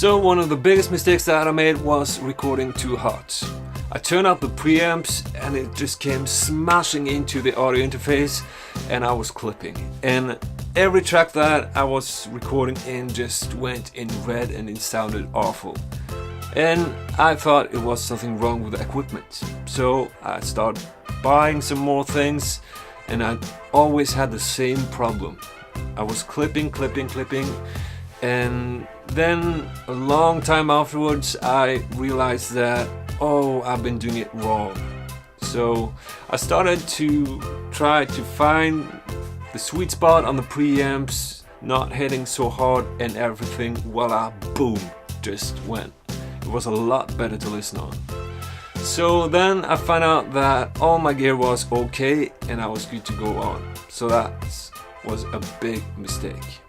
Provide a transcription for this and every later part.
So one of the biggest mistakes that I made was recording too hot. I turned up the preamps and it just came smashing into the audio interface and I was clipping. And every track that I was recording in just went in red and it sounded awful. And I thought it was something wrong with the equipment. So I started buying some more things and I always had the same problem. I was clipping, and then a long time afterwards I realized that, oh, I've been doing it wrong. So I started to try to find the sweet spot on the preamps, not hitting so hard and everything, voila, boom, just went. It was a lot better to listen on. So then I found out that all my gear was okay and I was good to go on. So that was a big mistake.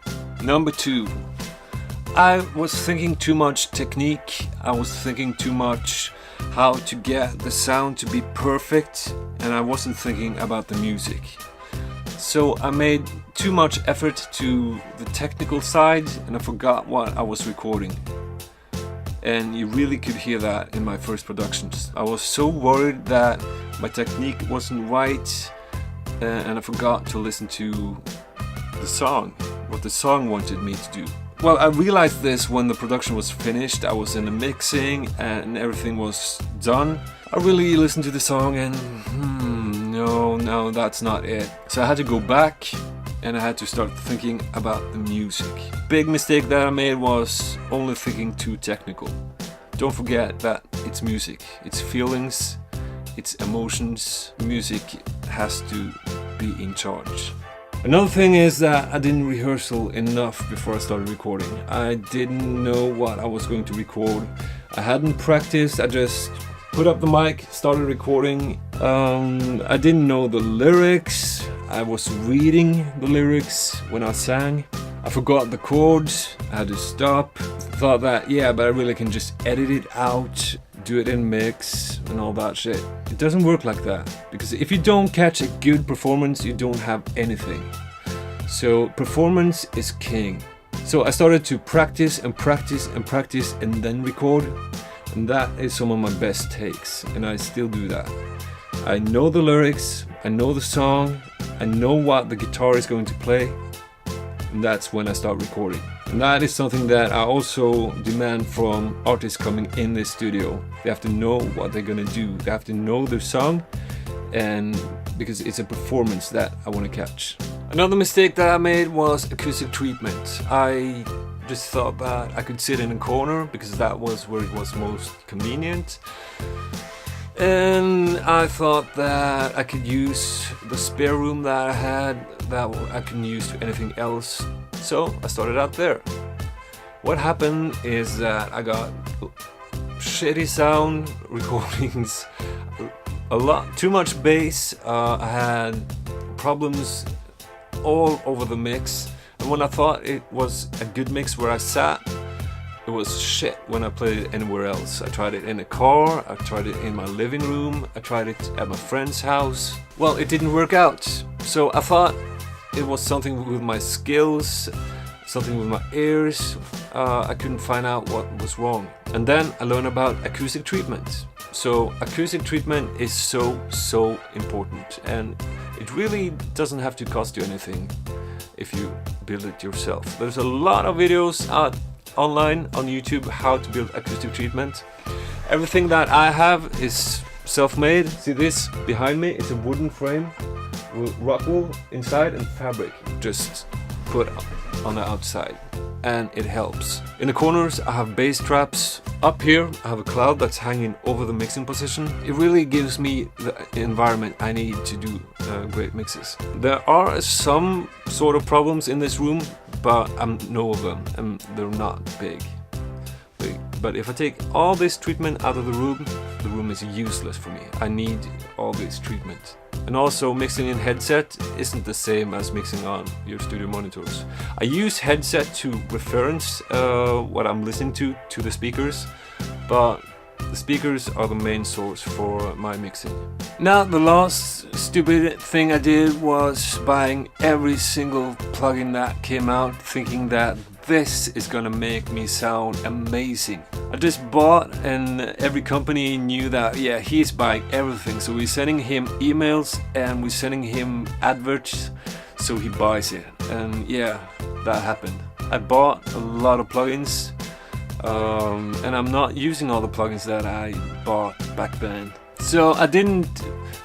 Number 2. I was thinking too much technique. I was thinking too much how to get the sound to be perfect, and I wasn't thinking about the music. So I made too much effort to the technical side and I forgot what I was recording. And you really could hear that in my first productions. I was so worried that my technique wasn't right and I forgot to listen to the song, what the song wanted me to do. Well, I realized this when the production was finished. I was in the mixing and everything was done. I really listened to the song and no, that's not it. So I had to go back and I had to start thinking about the music. Big mistake that I made was only thinking too technical. Don't forget that it's music, it's feelings, it's emotions. Music has to be in charge. Another thing is that I didn't rehearsal enough before I started recording. I didn't know what I was going to record. I hadn't practiced, I just put up the mic, started recording. I didn't know the lyrics. I was reading the lyrics when I sang. I forgot the chords, I had to stop. Thought that, yeah, but I really can just edit it out, do it in mix and all that shit. It doesn't work like that, because if you don't catch a good performance, you don't have anything. So performance is king. So I started to practice and then record. And that is some of my best takes, and I still do that. I know the lyrics, I know the song, I know what the guitar is going to play, and that's when I start recording. And that is something that I also demand from artists coming in this studio. They have to know what they're gonna do, they have to know their song, and because it's a performance that I want to catch. Another mistake that I made was acoustic treatment. I just thought that I could sit in a corner because that was where it was most convenient. And I thought that I could use the spare room that I had, that I can use to anything else. So I started out there. What happened is that I got shitty sound recordings, a lot too much bass. I had problems all over the mix. And when I thought it was a good mix where I sat, it was shit when I played it anywhere else. I tried it in a car, I tried it in my living room, I tried it at my friend's house. Well, it didn't work out. So I thought it was something with my skills, something with my ears. I couldn't find out what was wrong. And then I learned about acoustic treatment. So acoustic treatment is so important, and it really doesn't have to cost you anything if you build it yourself. There's a lot of videos out online on YouTube how to build acoustic treatment. Everything that I have is self-made. See this behind me? It's a wooden frame with rock wool inside and fabric just put on the outside, and it helps. In the corners I have bass traps. Up here I have a cloud that's hanging over the mixing position. It really gives me the environment I need to do great mixes. There are some sort of problems in this room, but I know of them and they're not big. But if I take all this treatment out of the room is useless for me. I need all this treatment. And also mixing in headset isn't the same as mixing on your studio monitors. I use headset to reference what I'm listening to the speakers, but the The speakers are the main source for my mixing. Now, the last stupid thing I did was buying every single plugin that came out, thinking that this is gonna make me sound amazing. I just bought, and every company knew that, yeah, he's buying everything. So we're sending him emails and we're sending him adverts, so he buys it. And yeah, that happened. I bought a lot of plugins, and I'm not using all the plugins that I bought back then. So I didn't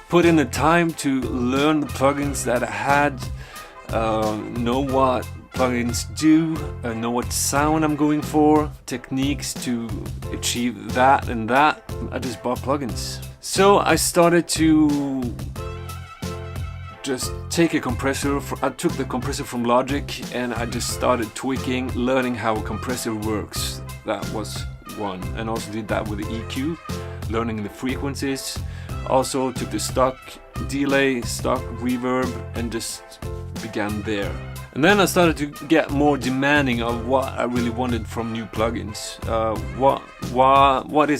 put in the time to learn the plugins that I had, know what plugins do, know what sound I'm going for, techniques to achieve that and that. I just bought plugins. So I started to just take a compressor. I took the compressor from Logic and I just started tweaking, learning how a compressor works. That was one. And also did that with the EQ, learning the frequencies. Also took the stock delay, stock reverb, and just began there. And then I started to get more demanding of what I really wanted from new plugins. What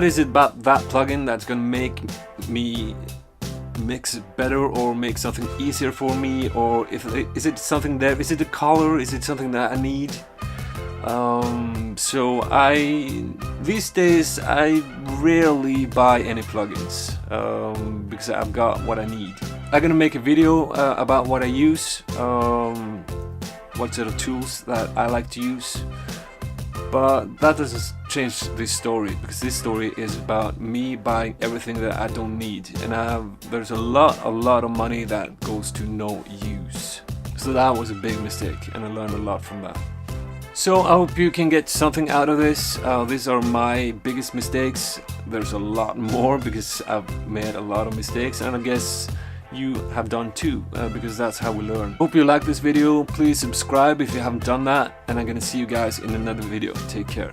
is it about that plugin that's gonna make me mix it better, or make something easier for me, or is it something there? Is it a color? Is it something that I need? So these days I rarely buy any plugins because I've got what I need. I'm gonna make a video about what I use, what sort of tools that I like to use, but that doesn't change this story, because this story is about me buying everything that I don't need, and there's a lot of money that goes to no use. So that was a big mistake, and I learned a lot from that. So I hope you can get something out of this. These are my biggest mistakes. There's a lot more because I've made a lot of mistakes, and I guess you have done too, because that's how we learn. Hope you like this video. Please subscribe if you haven't done that, and I'm gonna see you guys in another video. Take care.